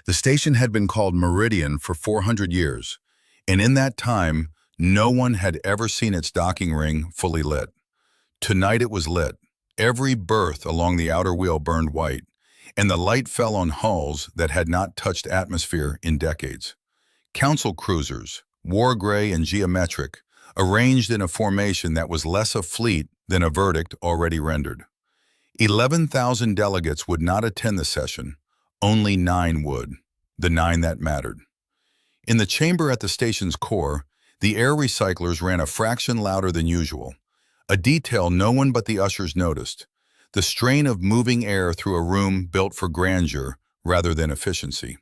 The station had been called Meridian for 400 years, and in that time, no one had ever seen its docking ring fully lit. Tonight it was lit. Every berth along the outer wheel burned white, and the light fell on hulls that had not touched atmosphere in decades. Council cruisers, war gray and geometric, arranged in a formation that was less a fleet than a verdict already rendered. 11,000 delegates would not attend the session. Only 9 would, the 9 that mattered. In the chamber at the station's core, the air recyclers ran a fraction louder than usual, a detail no one but the ushers noticed, the strain of moving air through a room built for grandeur rather than efficiency.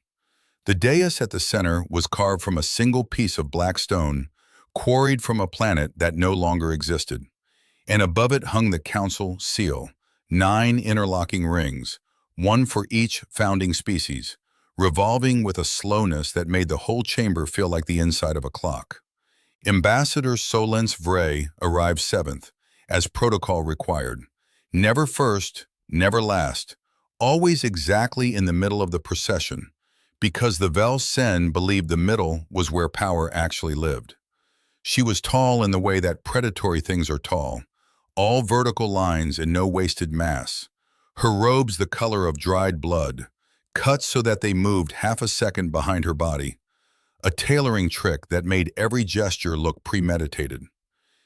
The dais at the center was carved from a single piece of black stone, quarried from a planet that no longer existed, and above it hung the council seal, 9 interlocking rings, one for each founding species, revolving with a slowness that made the whole chamber feel like the inside of a clock. Ambassador Solence Vray arrived 7th, as protocol required. Never first, never last, always exactly in the middle of the procession, because the Vel Sen believed the middle was where power actually lived. She was tall in the way that predatory things are tall, all vertical lines and no wasted mass. Her robes the color of dried blood, cut so that they moved half a second behind her body, a tailoring trick that made every gesture look premeditated.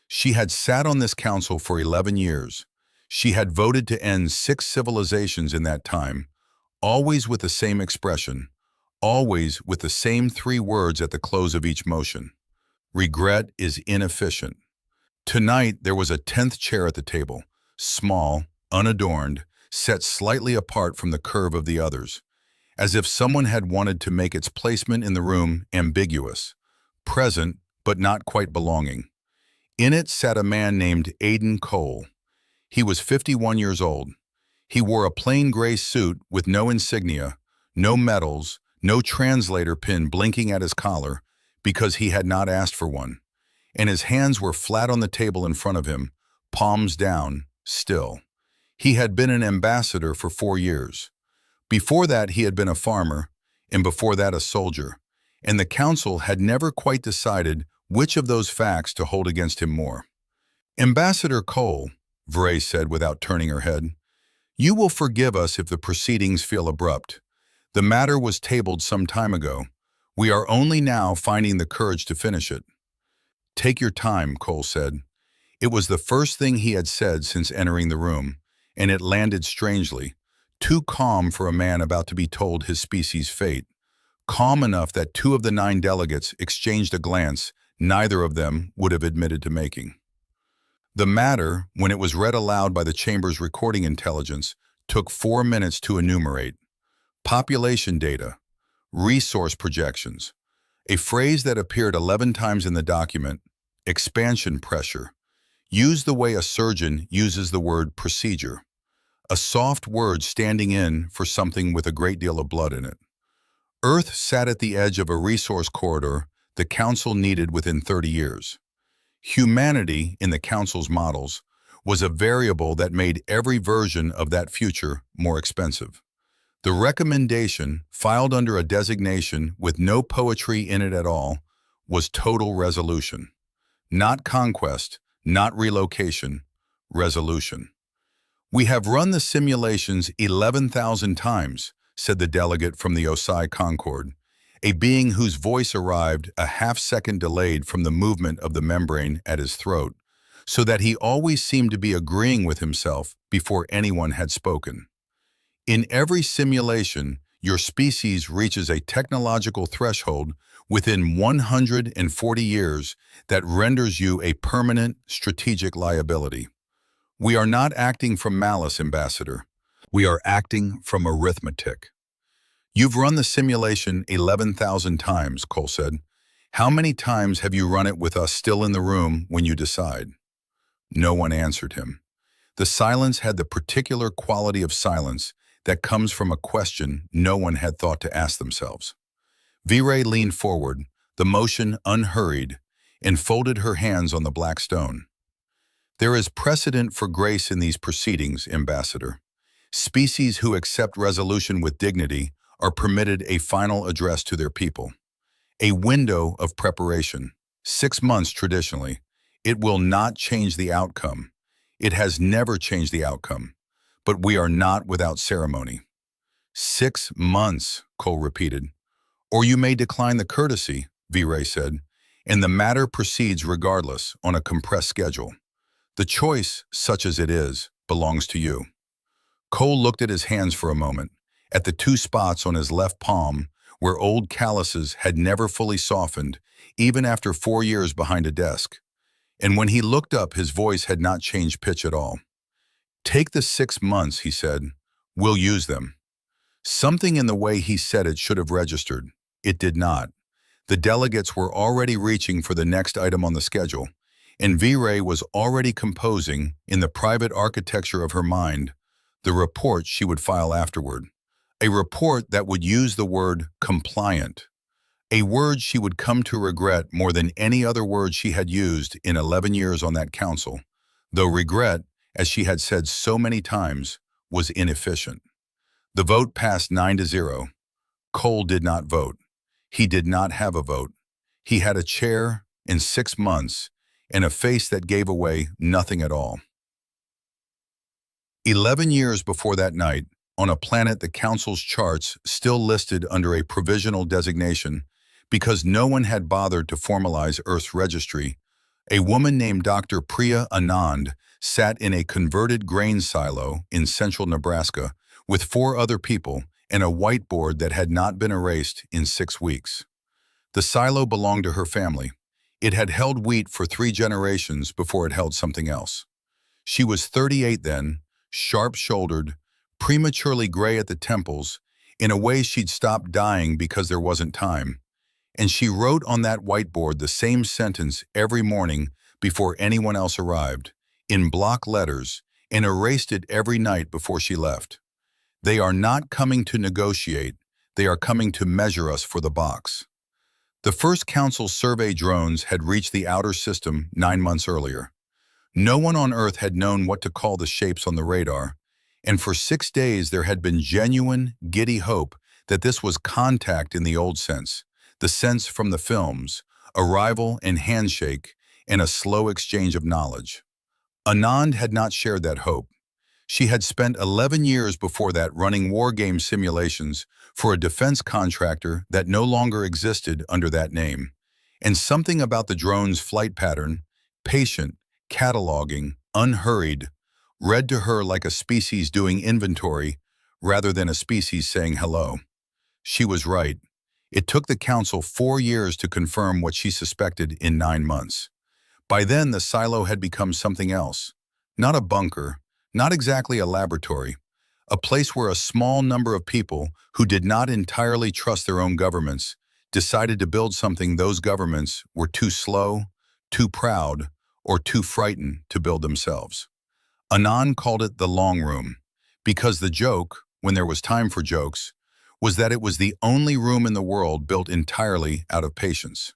She had sat on this council for 11 years. She had voted to end 6 civilizations in that time, always with the same expression, always with the same 3 words at the close of each motion. Regret is inefficient. Tonight there was a 10th chair at the table, small, unadorned, set slightly apart from the curve of the others, as if someone had wanted to make its placement in the room ambiguous, present but not quite belonging. In it sat a man named Aiden Cole. He was 51 years old. He wore a plain gray suit with no insignia, no medals, no translator pin blinking at his collar because he had not asked for one, and his hands were flat on the table in front of him, palms down, still. He had been an ambassador for 4 years. Before that he had been a farmer, and before that a soldier, and the council had never quite decided which of those facts to hold against him more. Ambassador Cole, Vray said without turning her head, you will forgive us if the proceedings feel abrupt. The matter was tabled some time ago. We are only now finding the courage to finish it. Take your time, Cole said. It was the first thing he had said since entering the room, and it landed strangely, too calm for a man about to be told his species' fate, calm enough that 2 of the 9 delegates exchanged a glance neither of them would have admitted to making. The matter, when it was read aloud by the chamber's recording intelligence, took 4 minutes to enumerate. Population data, resource projections, a phrase that appeared 11 times in the document, expansion pressure, used the way a surgeon uses the word procedure, a soft word standing in for something with a great deal of blood in it. Earth sat at the edge of a resource corridor the Council needed within 30 years. Humanity, in the Council's models, was a variable that made every version of that future more expensive. The recommendation, filed under a designation with no poetry in it at all, was total resolution. Not conquest, not relocation, resolution. We have run the simulations 11,000 times, said the delegate from the Osai Concord, a being whose voice arrived a half-second delayed from the movement of the membrane at his throat, so that he always seemed to be agreeing with himself before anyone had spoken. In every simulation, your species reaches a technological threshold within 140 years that renders you a permanent strategic liability. We are not acting from malice, Ambassador. We are acting from arithmetic. You've run the simulation 11,000 times, Cole said. How many times have you run it with us still in the room when you decide? No one answered him. The silence had the particular quality of silence that comes from a question no one had thought to ask themselves. Vray leaned forward, the motion unhurried, and folded her hands on the black stone. There is precedent for grace in these proceedings, Ambassador. Species who accept resolution with dignity are permitted a final address to their people. A window of preparation, 6 months traditionally. It will not change the outcome. It has never changed the outcome. But we are not without ceremony. 6 months, Cole repeated. Or you may decline the courtesy, V-Ray said, and the matter proceeds regardless on a compressed schedule. The choice, such as it is, belongs to you. Cole looked at his hands for a moment, at the 2 spots on his left palm where old calluses had never fully softened, even after 4 years behind a desk. And when he looked up, his voice had not changed pitch at all. Take the 6 months, he said. We'll use them. Something in the way he said it should have registered. It did not. The delegates were already reaching for the next item on the schedule, and V-Ray was already composing, in the private architecture of her mind, the report she would file afterward. A report that would use the word compliant, a word she would come to regret more than any other word she had used in 11 years on that council, though regret, as she had said so many times, was inefficient. The vote passed 9-0. Cole did not vote. He did not have a vote. He had a chair in 6 months and a face that gave away nothing at all. 11 years before that night, on a planet the Council's charts still listed under a provisional designation because no one had bothered to formalize Earth's registry, a woman named Dr. Priya Anand sat in a converted grain silo in central Nebraska with 4 other people and a whiteboard that had not been erased in 6 weeks. The silo belonged to her family. It had held wheat for 3 generations before it held something else. She was 38 then, sharp-shouldered, prematurely gray at the temples, in a way she'd stopped dying because there wasn't time. And she wrote on that whiteboard the same sentence every morning before anyone else arrived, in block letters, and erased it every night before she left. They are not coming to negotiate, they are coming to measure us for the box. The first Council survey drones had reached the outer system 9 months earlier. No one on Earth had known what to call the shapes on the radar, and for 6 days there had been genuine, giddy hope that this was contact in the old sense, the sense from the films, arrival and handshake, and a slow exchange of knowledge. Anand had not shared that hope. She had spent 11 years before that running war game simulations for a defense contractor that no longer existed under that name, and something about the drone's flight pattern, patient, cataloging, unhurried, read to her like a species doing inventory rather than a species saying hello. She was right. It took the Council 4 years to confirm what she suspected in 9 months. By then, the silo had become something else. Not a bunker, not exactly a laboratory, a place where a small number of people who did not entirely trust their own governments decided to build something those governments were too slow, too proud, or too frightened to build themselves. Anand called it the long room, because the joke, when there was time for jokes, was that it was the only room in the world built entirely out of patience.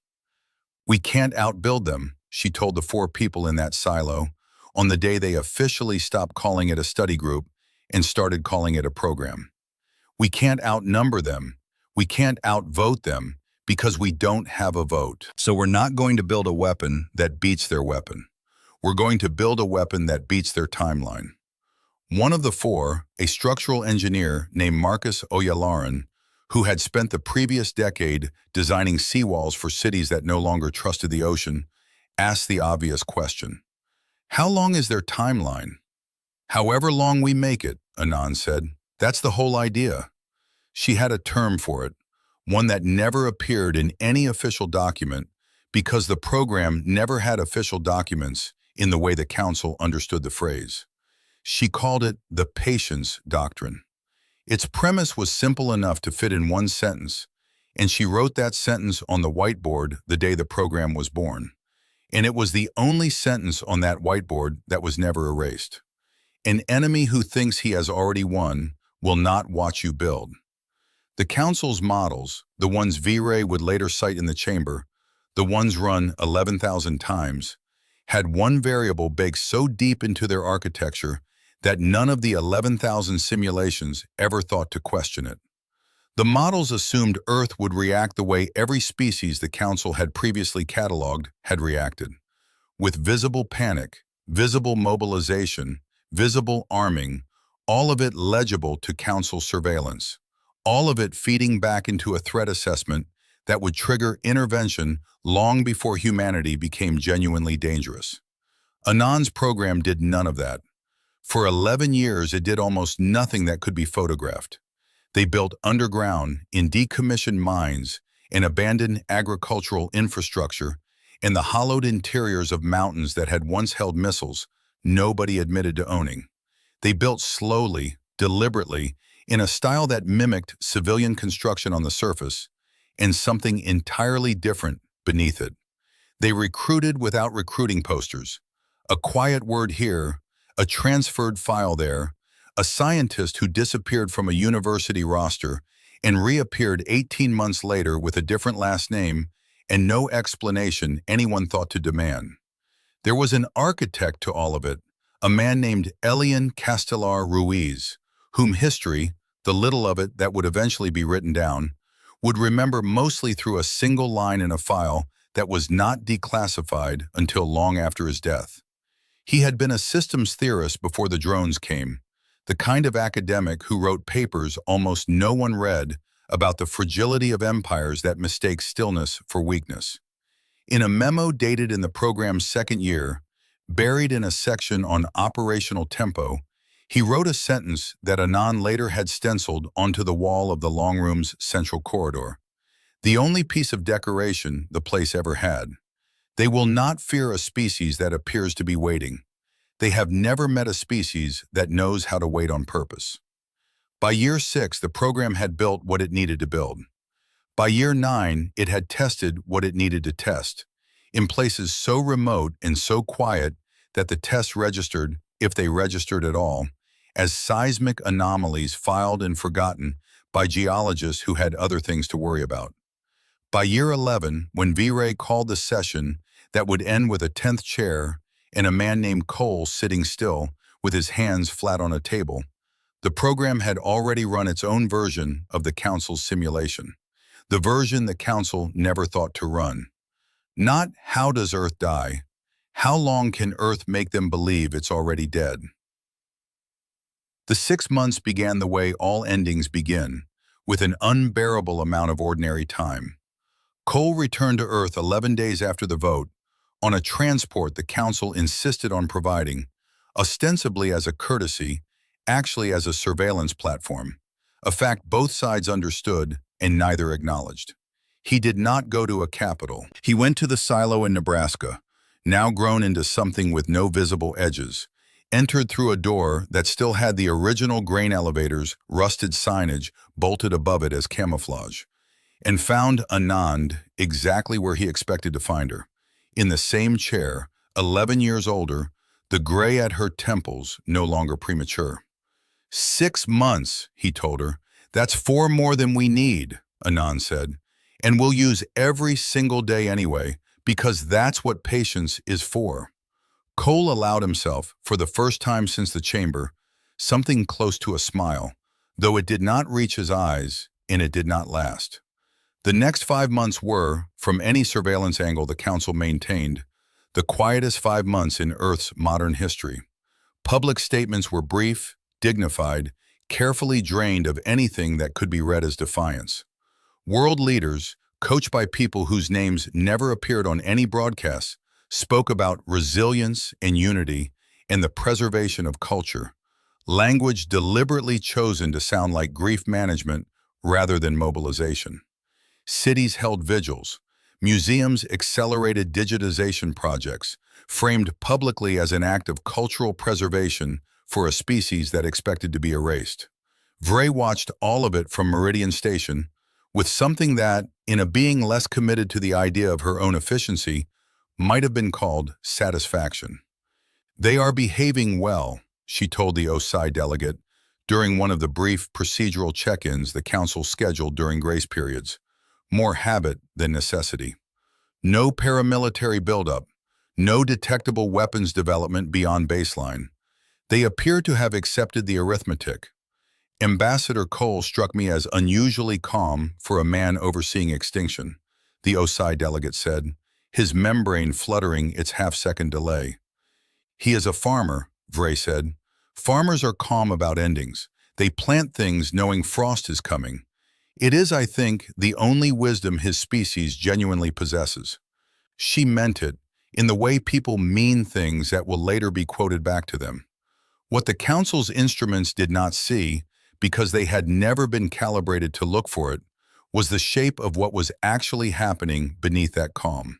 We can't outbuild them, she told the 4 people in that silo, on the day they officially stopped calling it a study group and started calling it a program. We can't outnumber them. We can't outvote them because we don't have a vote. So we're not going to build a weapon that beats their weapon. We're going to build a weapon that beats their timeline. One of the 4, a structural engineer named Marcus Oyalaran, who had spent the previous decade designing seawalls for cities that no longer trusted the ocean, asked the obvious question. How long is their timeline? However long we make it, Anand said. That's the whole idea. She had a term for it, one that never appeared in any official document because the program never had official documents in the way the Council understood the phrase. She called it the Patience Doctrine. Its premise was simple enough to fit in 1 sentence, and she wrote that sentence on the whiteboard the day the program was born. And it was the only sentence on that whiteboard that was never erased. An enemy who thinks he has already won will not watch you build. The Council's models, the ones V-Ray would later cite in the chamber, the ones run 11,000 times, had one variable baked so deep into their architecture that none of the 11,000 simulations ever thought to question it. The models assumed Earth would react the way every species the Council had previously cataloged had reacted, with visible panic, visible mobilization, visible arming, all of it legible to Council surveillance, all of it feeding back into a threat assessment that would trigger intervention long before humanity became genuinely dangerous. Anand's program did none of that. For 11 years, it did almost nothing that could be photographed. They built underground, in decommissioned mines, and abandoned agricultural infrastructure, and the hollowed interiors of mountains that had once held missiles nobody admitted to owning. They built slowly, deliberately, in a style that mimicked civilian construction on the surface, and something entirely different beneath it. They recruited without recruiting posters. A quiet word here, a transferred file there, a scientist who disappeared from a university roster and reappeared 18 months later with a different last name and no explanation anyone thought to demand. There was an architect to all of it, a man named Elian Castelar Ruiz, whom history, the little of it that would eventually be written down, would remember mostly through a single line in a file that was not declassified until long after his death. He had been a systems theorist before the drones came, the kind of academic who wrote papers almost no one read about the fragility of empires that mistake stillness for weakness. In a memo dated in the program's second year, buried in a section on operational tempo, he wrote a sentence that Anand later had stenciled onto the wall of the long room's central corridor. The only piece of decoration the place ever had. They will not fear a species that appears to be waiting. They have never met a species that knows how to wait on purpose. By year 6, the program had built what it needed to build. By year 9, it had tested what it needed to test, in places so remote and so quiet that the tests registered, if they registered at all, as seismic anomalies filed and forgotten by geologists who had other things to worry about. By year 11, when V-Ray called the session that would end with a 10th chair and a man named Cole sitting still with his hands flat on a table, the program had already run its own version of the Council's simulation, the version the Council never thought to run. Not how does Earth die? How long can Earth make them believe it's already dead? The 6 months began the way all endings begin, with an unbearable amount of ordinary time. Cole returned to Earth 11 days after the vote, on a transport the Council insisted on providing, ostensibly as a courtesy, actually as a surveillance platform, a fact both sides understood and neither acknowledged. He did not go to a capital. He went to the silo in Nebraska, now grown into something with no visible edges, entered through a door that still had the original grain elevator's rusted signage bolted above it as camouflage, and found Anand exactly where he expected to find her, in the same chair, 11 years older, the gray at her temples no longer premature. 6 months, he told her. That's 4 more than we need, Anand said, and we'll use every single day anyway, because that's what patience is for. Cole allowed himself, for the first time since the chamber, something close to a smile, though it did not reach his eyes, and it did not last. The next 5 months were, from any surveillance angle the Council maintained, the quietest 5 months in Earth's modern history. Public statements were brief, dignified, carefully drained of anything that could be read as defiance. World leaders, coached by people whose names never appeared on any broadcasts, spoke about resilience and unity and the preservation of culture, language deliberately chosen to sound like grief management rather than mobilization. Cities held vigils, museums accelerated digitization projects, framed publicly as an act of cultural preservation for a species that expected to be erased. Vray watched all of it from Meridian Station with something that, in a being less committed to the idea of her own efficiency, might have been called satisfaction. They are behaving well, she told the OSI delegate during one of the brief procedural check-ins the Council scheduled during grace periods. More habit than necessity. No paramilitary buildup, no detectable weapons development beyond baseline. They appear to have accepted the arithmetic. Ambassador Cole struck me as unusually calm for a man overseeing extinction, the OSI delegate said, his membrane fluttering its half-second delay. He is a farmer, Vray said. Farmers are calm about endings. They plant things knowing frost is coming. It is, I think, the only wisdom his species genuinely possesses. She meant it, in the way people mean things that will later be quoted back to them. What the Council's instruments did not see, because they had never been calibrated to look for it, was the shape of what was actually happening beneath that calm.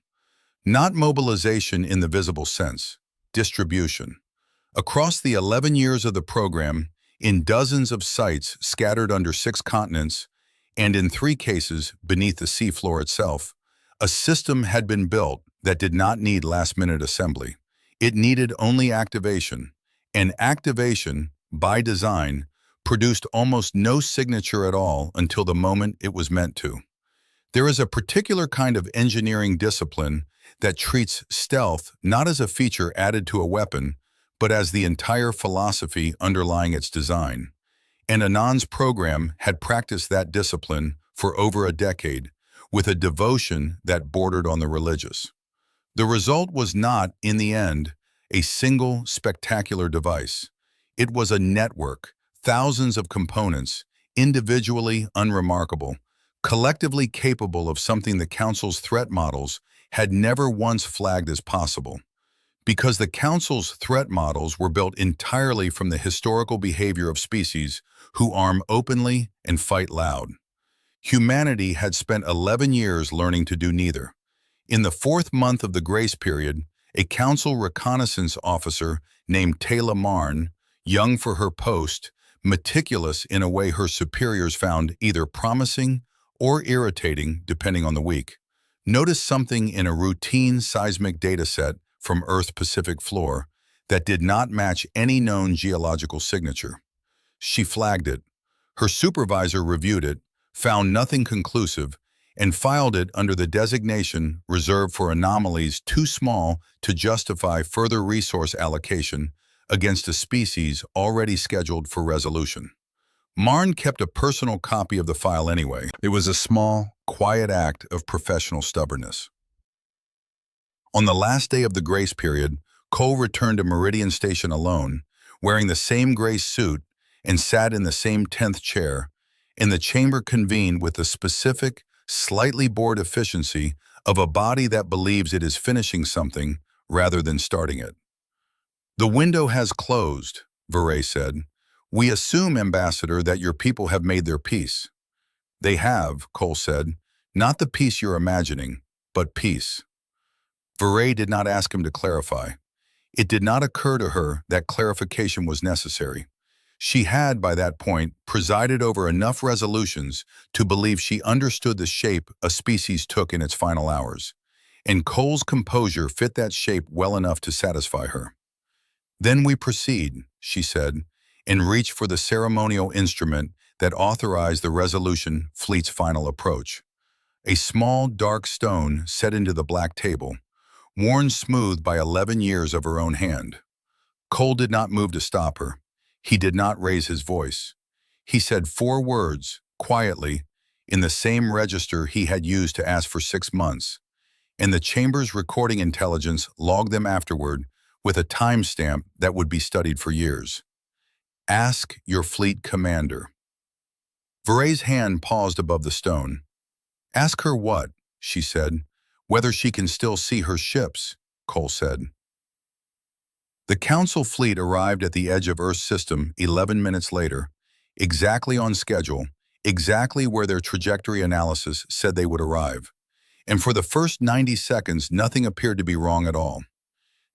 Not mobilization in the visible sense, distribution. Across the 11 years of the program, in dozens of sites scattered under 6 continents, and in 3 cases beneath the seafloor itself, a system had been built that did not need last-minute assembly. It needed only activation, and activation, by design, produced almost no signature at all until the moment it was meant to. There is a particular kind of engineering discipline that treats stealth not as a feature added to a weapon, but as the entire philosophy underlying its design. And Anand's program had practiced that discipline for over a decade, with a devotion that bordered on the religious. The result was not, in the end, a single spectacular device. It was a network, thousands of components, individually unremarkable, collectively capable of something the Council's threat models had never once flagged as possible. Because the Council's threat models were built entirely from the historical behavior of species who arm openly and fight loud. Humanity had spent 11 years learning to do neither. In the 4th month of the grace period, a Council reconnaissance officer named Taylor Marn, young for her post, meticulous in a way her superiors found either promising or irritating depending on the week, noticed something in a routine seismic dataset from Earth's Pacific floor that did not match any known geological signature. She flagged it. Her supervisor reviewed it, found nothing conclusive, and filed it under the designation reserved for anomalies too small to justify further resource allocation against a species already scheduled for resolution. Marn kept a personal copy of the file anyway. It was a small, quiet act of professional stubbornness. On the last day of the grace period, Cole returned to Meridian Station alone, wearing the same gray suit, and sat in the same 10th chair, and the chamber convened with the specific, slightly bored efficiency of a body that believes it is finishing something rather than starting it. "The window has closed," Vray said. "We assume, Ambassador, that your people have made their peace." "They have," Cole said. "Not the peace you're imagining, but peace." Vray did not ask him to clarify. It did not occur to her that clarification was necessary. She had, by that point, presided over enough resolutions to believe she understood the shape a species took in its final hours, and Cole's composure fit that shape well enough to satisfy her. "Then we proceed," she said, and reached for the ceremonial instrument that authorized the resolution fleet's final approach. A small, dark stone set into the black table, worn smooth by 11 years of her own hand. Cole did not move to stop her. He did not raise his voice. He said 4 words, quietly, in the same register he had used to ask for 6 months, and the chamber's recording intelligence logged them afterward with a timestamp that would be studied for years. "Ask your fleet commander." Vray's hand paused above the stone. "Ask her what?" she said. "Whether she can still see her ships," Cole said. The Council fleet arrived at the edge of Earth's system 11 minutes later, exactly on schedule, exactly where their trajectory analysis said they would arrive. And for the first 90 seconds, nothing appeared to be wrong at all.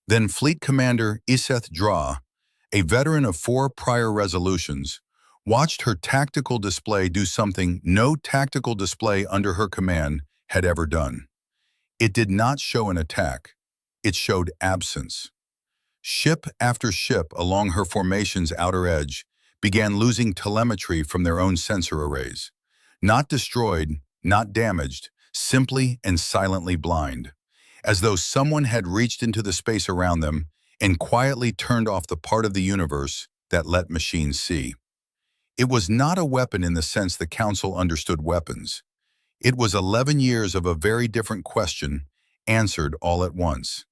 Then Fleet Commander Iseth Draw, a veteran of 4 prior resolutions, watched her tactical display do something no tactical display under her command had ever done. It did not show an attack. It showed absence. Ship after ship along her formation's outer edge began losing telemetry from their own sensor arrays. Not destroyed, not damaged, simply and silently blind, as though someone had reached into the space around them and quietly turned off the part of the universe that let machines see. It was not a weapon in the sense the Council understood weapons. It was 11 years of a very different question, answered all at once.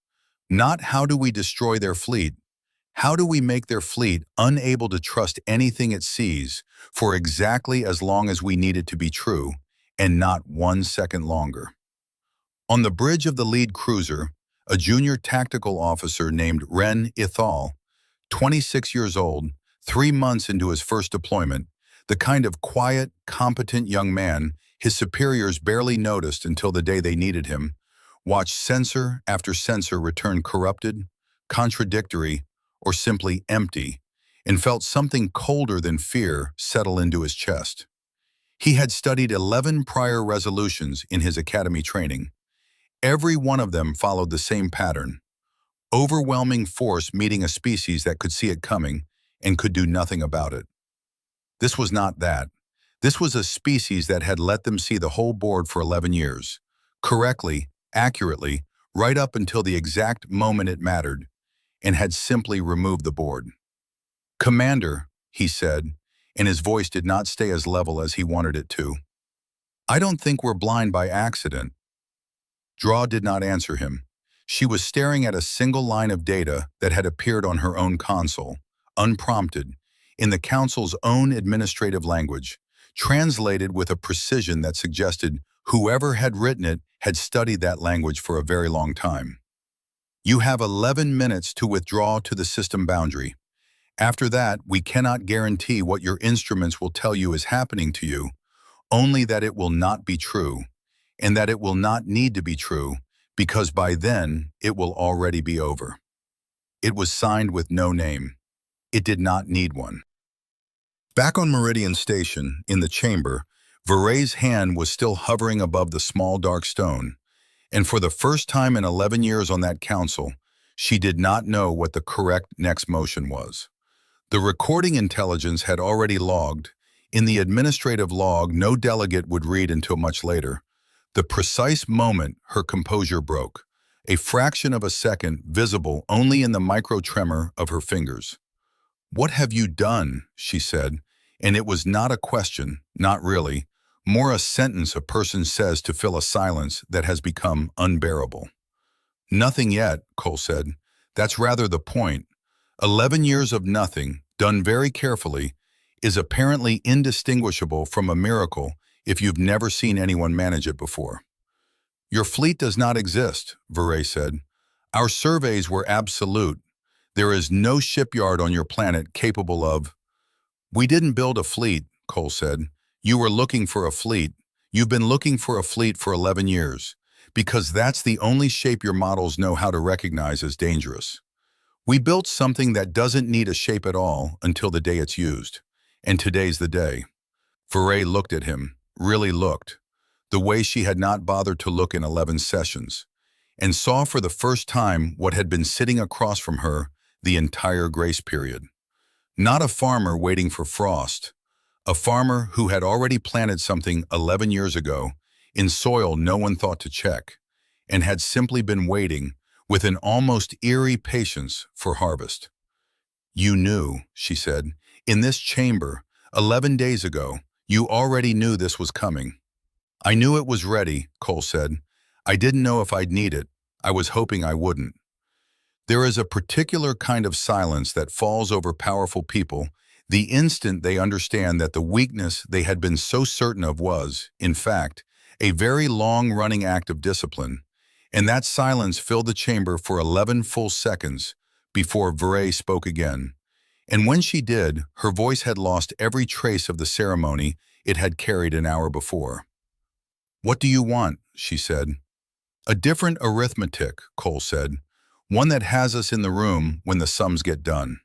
Not how do we destroy their fleet, how do we make their fleet unable to trust anything it sees for exactly as long as we need it to be true, and not 1 second longer? On the bridge of the lead cruiser, a junior tactical officer named Ren Ithal, 26 years old, 3 months into his first deployment, the kind of quiet, competent young man his superiors barely noticed until the day they needed him, watched sensor after sensor return corrupted, contradictory, or simply empty, and felt something colder than fear settle into his chest. He had studied 11 prior resolutions in his academy training. Every one of them followed the same pattern: overwhelming force meeting a species that could see it coming and could do nothing about it. This was not that. This was a species that had let them see the whole board for 11 years, correctly, accurately, right up until the exact moment it mattered, and had simply removed the board. "Commander," he said, and his voice did not stay as level as he wanted it to. "I don't think we're blind by accident." Draw did not answer him. She was staring at a single line of data that had appeared on her own console, unprompted, in the Council's own administrative language, translated with a precision that suggested whoever had written it had studied that language for a very long time. "You have 11 minutes to withdraw to the system boundary. After that, we cannot guarantee what your instruments will tell you is happening to you, only that it will not be true, and that it will not need to be true, because by then it will already be over." It was signed with no name. It did not need one. Back on Meridian Station, in the chamber, Veray's hand was still hovering above the small dark stone, and for the first time in 11 years on that council, she did not know what the correct next motion was. The recording intelligence had already logged. In the administrative log, no delegate would read until much later. The precise moment her composure broke, a fraction of a second visible only in the micro-tremor of her fingers. "What have you done?" she said, and it was not a question, not really, more a sentence a person says to fill a silence that has become unbearable. "Nothing yet," Cole said. "That's rather the point. 11 years of nothing, done very carefully, is apparently indistinguishable from a miracle if you've never seen anyone manage it before." "Your fleet does not exist," Veray said. "Our surveys were absolute. There is no shipyard on your planet capable of—" "We didn't build a fleet," Cole said. "You were looking for a fleet. You've been looking for a fleet for 11 years, because that's the only shape your models know how to recognize as dangerous. We built something that doesn't need a shape at all until the day it's used. And today's the day." Veray looked at him, really looked, the way she had not bothered to look in 11 sessions, and saw for the first time what had been sitting across from her the entire grace period. Not a farmer waiting for frost, a farmer who had already planted something 11 years ago in soil no one thought to check, and had simply been waiting with an almost eerie patience for harvest. "You knew," she said, "in this chamber, 11 days ago, you already knew this was coming." "I knew it was ready," Cole said. "I didn't know if I'd need it. I was hoping I wouldn't." There is a particular kind of silence that falls over powerful people the instant they understand that the weakness they had been so certain of was, in fact, a very long-running act of discipline, and that silence filled the chamber for 11 full seconds before Veray spoke again. And when she did, her voice had lost every trace of the ceremony it had carried an hour before. "What do you want?" she said. "A different arithmetic," Cole said. "One that has us in the room when the sums get done."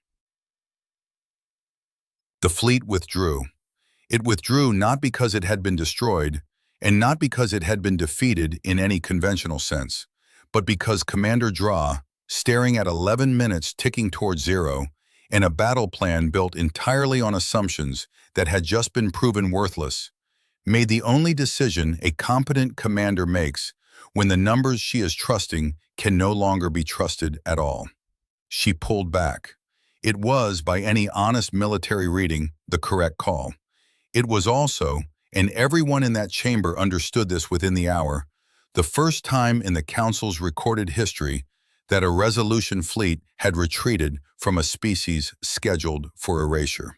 The fleet withdrew. It withdrew not because it had been destroyed, and not because it had been defeated in any conventional sense, but because Commander Draw, staring at 11 minutes ticking towards zero, and a battle plan built entirely on assumptions that had just been proven worthless, made the only decision a competent commander makes when the numbers she is trusting can no longer be trusted at all. She pulled back. It was, by any honest military reading, the correct call. It was also, and everyone in that chamber understood this within the hour, the first time in the Council's recorded history that a resolution fleet had retreated from a species scheduled for erasure.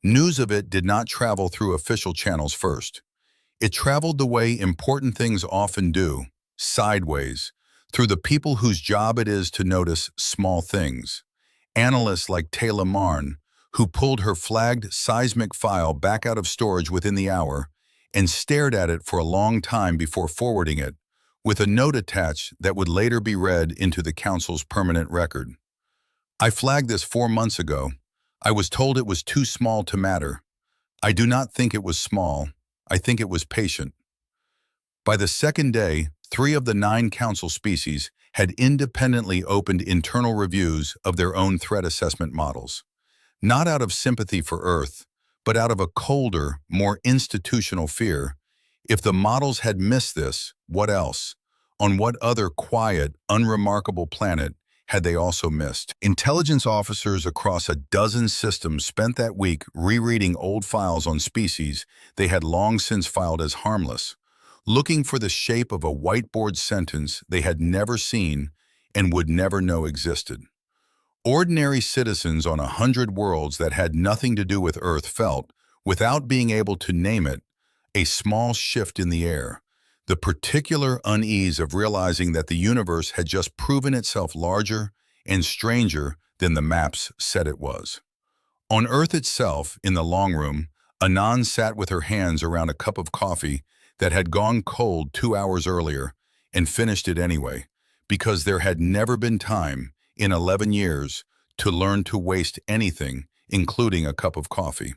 News of it did not travel through official channels first. It traveled the way important things often do, sideways, through the people whose job it is to notice small things. Analysts like Taylor Marn, who pulled her flagged seismic file back out of storage within the hour and stared at it for a long time before forwarding it, with a note attached that would later be read into the Council's permanent record. I flagged this 4 months ago. I was told it was too small to matter. I do not think it was small. I think it was patient. By the second day, 3 of the 9 Council species had independently opened internal reviews of their own threat assessment models. Not out of sympathy for Earth, but out of a colder, more institutional fear. If the models had missed this, what else? On what other quiet, unremarkable planet had they also missed? Intelligence officers across a dozen systems spent that week rereading old files on species they had long since filed as harmless, looking for the shape of a whiteboard sentence they had never seen and would never know existed. Ordinary citizens on 100 worlds that had nothing to do with Earth felt, without being able to name it, a small shift in the air, the particular unease of realizing that the universe had just proven itself larger and stranger than the maps said it was. On Earth itself, in the long room, Anan sat with her hands around a cup of coffee that had gone cold 2 hours earlier and finished it anyway, because there had never been time, in 11 years, to learn to waste anything, including a cup of coffee.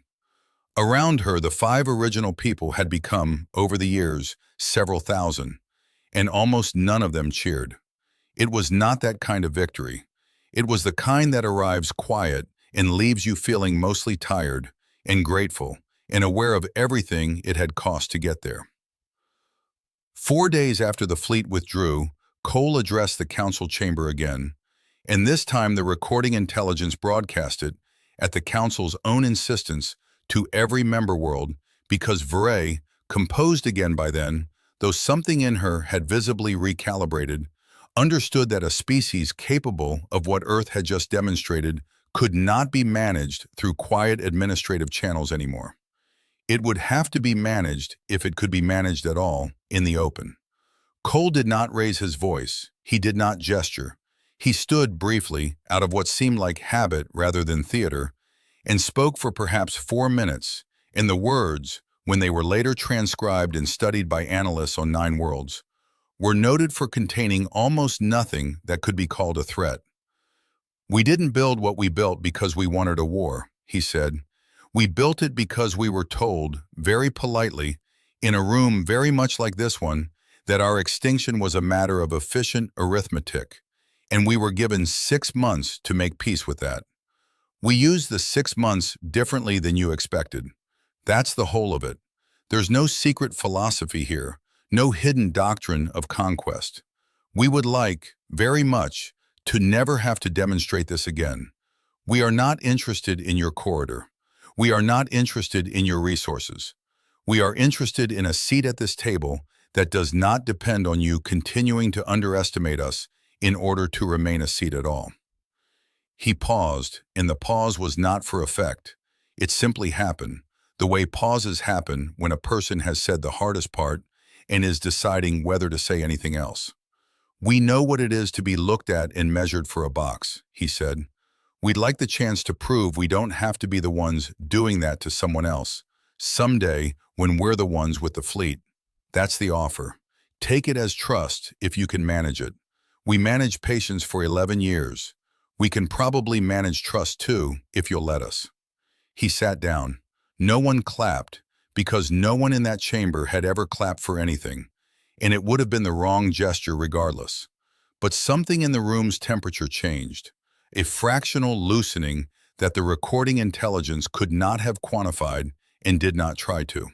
Around her, the 5 original people had become, over the years, several thousand, and almost none of them cheered. It was not that kind of victory. It was the kind that arrives quiet and leaves you feeling mostly tired and grateful and aware of everything it had cost to get there. 4 days after the fleet withdrew, Cole addressed the Council chamber again, and this time the recording intelligence broadcast it, at the Council's own insistence, to every member world, because Vray, composed again by then, though something in her had visibly recalibrated, understood that a species capable of what Earth had just demonstrated could not be managed through quiet administrative channels anymore. It would have to be managed, if it could be managed at all, in the open. Cole did not raise his voice. He did not gesture. He stood briefly, out of what seemed like habit rather than theater, and spoke for perhaps 4 minutes, and the words, when they were later transcribed and studied by analysts on 9 worlds, were noted for containing almost nothing that could be called a threat. "We didn't build what we built because we wanted a war," he said. "We built it because we were told, very politely, in a room very much like this one, that our extinction was a matter of efficient arithmetic, and we were given 6 months to make peace with that. We used the 6 months differently than you expected. That's the whole of it. There's no secret philosophy here, no hidden doctrine of conquest. We would like, very much, to never have to demonstrate this again. We are not interested in your corridor. We are not interested in your resources. We are interested in a seat at this table that does not depend on you continuing to underestimate us in order to remain a seat at all." He paused, and the pause was not for effect. It simply happened, the way pauses happen when a person has said the hardest part and is deciding whether to say anything else. "We know what it is to be looked at and measured for a box," he said. "We'd like the chance to prove we don't have to be the ones doing that to someone else. Someday, when we're the ones with the fleet. That's the offer. Take it as trust if you can manage it. We managed patience for 11 years. We can probably manage trust too, if you'll let us." He sat down. No one clapped, because no one in that chamber had ever clapped for anything, and it would have been the wrong gesture regardless. But something in the room's temperature changed, a fractional loosening that the recording intelligence could not have quantified and did not try to.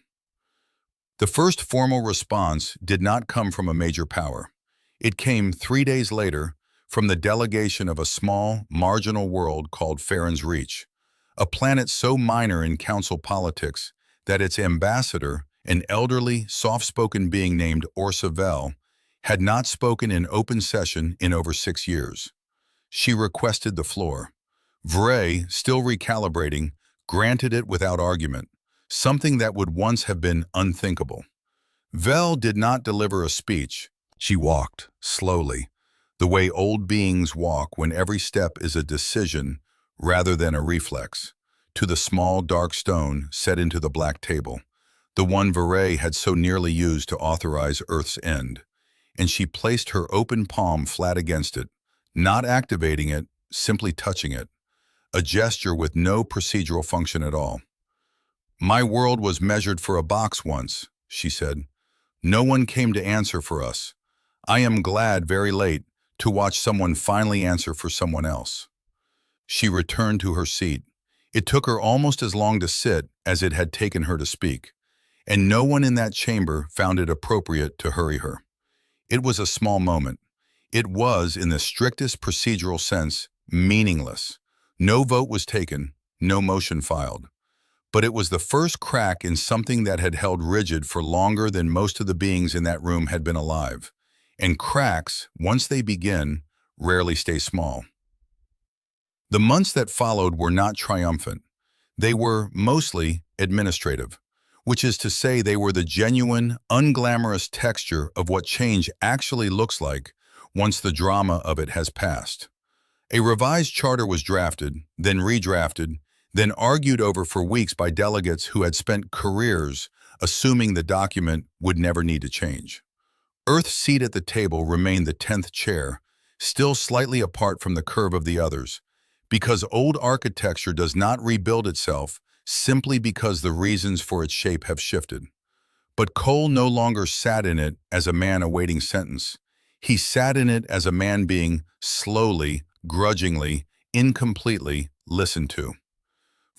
The first formal response did not come from a major power. It came 3 days later from the delegation of a small, marginal world called Farron's Reach, a planet so minor in council politics that its ambassador, an elderly, soft-spoken being named Orsa Vell, had not spoken in open session in over 6 years. She requested the floor. Vray, still recalibrating, granted it without argument, something that would once have been unthinkable. Vell did not deliver a speech. She walked, slowly, the way old beings walk when every step is a decision rather than a reflex, to the small dark stone set into the black table, the one Vray had so nearly used to authorize Earth's end, and she placed her open palm flat against it, not activating it, simply touching it, a gesture with no procedural function at all. "My world was measured for a box once," she said. "No one came to answer for us. I am glad, very late, to watch someone finally answer for someone else." She returned to her seat. It took her almost as long to sit as it had taken her to speak, and no one in that chamber found it appropriate to hurry her. It was a small moment. It was, in the strictest procedural sense, meaningless. No vote was taken, no motion filed. But it was the first crack in something that had held rigid for longer than most of the beings in that room had been alive. And cracks, once they begin, rarely stay small. The months that followed were not triumphant. They were mostly administrative, which is to say they were the genuine, unglamorous texture of what change actually looks like once the drama of it has passed. A revised charter was drafted, then redrafted, then argued over for weeks by delegates who had spent careers assuming the document would never need to change. Earth's seat at the table remained the 10th chair, still slightly apart from the curve of the others, because old architecture does not rebuild itself simply because the reasons for its shape have shifted. But Cole no longer sat in it as a man awaiting sentence. He sat in it as a man being slowly, grudgingly, incompletely listened to.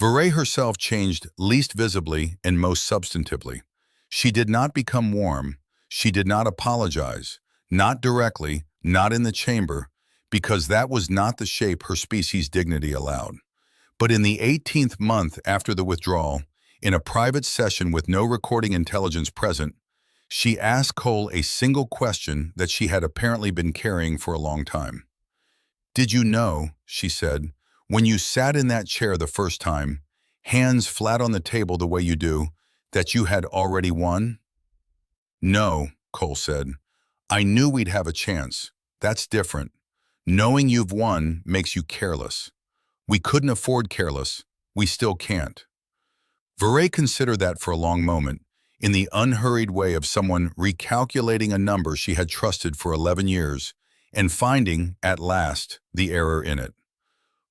Vray herself changed least visibly and most substantively. She did not become warm. She did not apologize, not directly, not in the chamber, because that was not the shape her species' dignity allowed. But in the 18th month after the withdrawal, in a private session with no recording intelligence present, she asked Cole a single question that she had apparently been carrying for a long time. "Did you know," she said, "when you sat in that chair the first time, hands flat on the table the way you do, that you had already won?" "No," Cole said. "I knew we'd have a chance. That's different. Knowing you've won makes you careless. We couldn't afford careless. We still can't." Vray considered that for a long moment, in the unhurried way of someone recalculating a number she had trusted for 11 years and finding, at last, the error in it.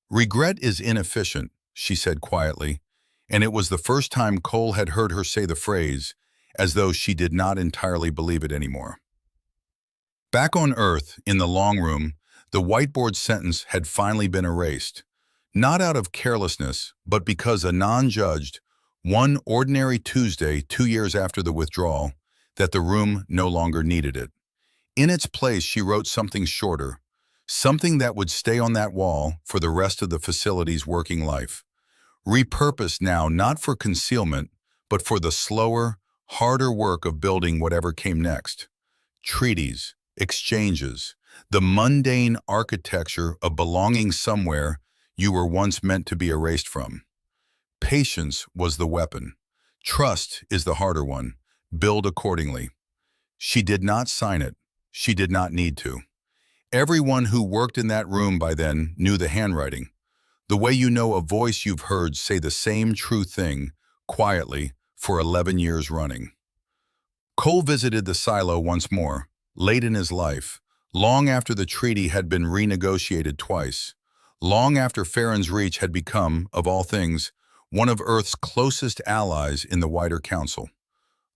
"Regret is inefficient," she said quietly, and it was the first time Cole had heard her say the phrase, as though she did not entirely believe it anymore. Back on Earth, in the long room, the whiteboard sentence had finally been erased, not out of carelessness, but because a non-judged, one ordinary Tuesday 2 years after the withdrawal, that the room no longer needed it. In its place, she wrote something shorter, something that would stay on that wall for the rest of the facility's working life, repurposed now not for concealment, but for the slower, harder work of building whatever came next. Treaties, exchanges, the mundane architecture of belonging somewhere you were once meant to be erased from. Patience was the weapon. Trust is the harder one. Build accordingly. She did not sign it. She did not need to. Everyone who worked in that room by then knew the handwriting, the way you know a voice you've heard say the same true thing, quietly, for 11 years running. Cole visited the silo once more, late in his life, long after the treaty had been renegotiated twice, long after Farron's Reach had become, of all things, one of Earth's closest allies in the wider council,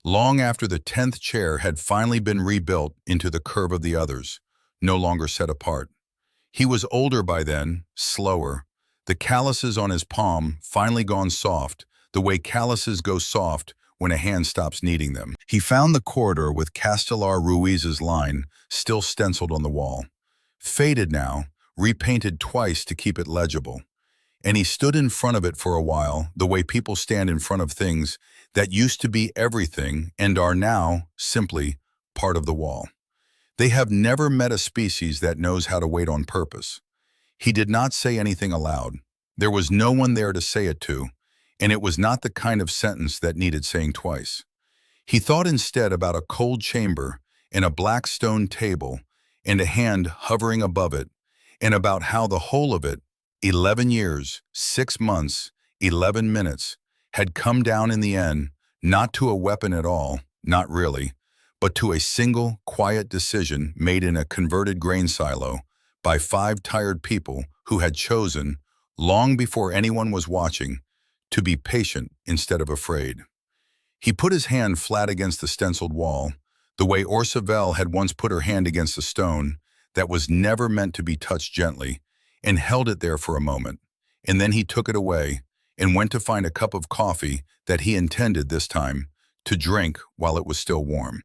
long after the 10th chair had finally been rebuilt into the curve of the others, no longer set apart. He was older by then, slower, the calluses on his palm finally gone soft, the way calluses go soft when a hand stops needing them. He found the corridor with Castellar Ruiz's line still stenciled on the wall. faded now, repainted twice to keep it legible. And he stood in front of it for a while, the way people stand in front of things that used to be everything and are now simply part of the wall. They have never met a species that knows how to wait on purpose. He did not say anything aloud. There was no one there to say it to, and it was not the kind of sentence that needed saying twice. He thought instead about a cold chamber and a black stone table and a hand hovering above it, and about how the whole of it, 11 years, 6 months, 11 minutes, had come down in the end, not to a weapon at all, not really, but to a single, quiet decision made in a converted grain silo by 5 tired people who had chosen, long before anyone was watching, to be patient instead of afraid. He put his hand flat against the stenciled wall, the way Orsavel had once put her hand against a stone that was never meant to be touched gently, and held it there for a moment. And then he took it away and went to find a cup of coffee that he intended this time to drink while it was still warm.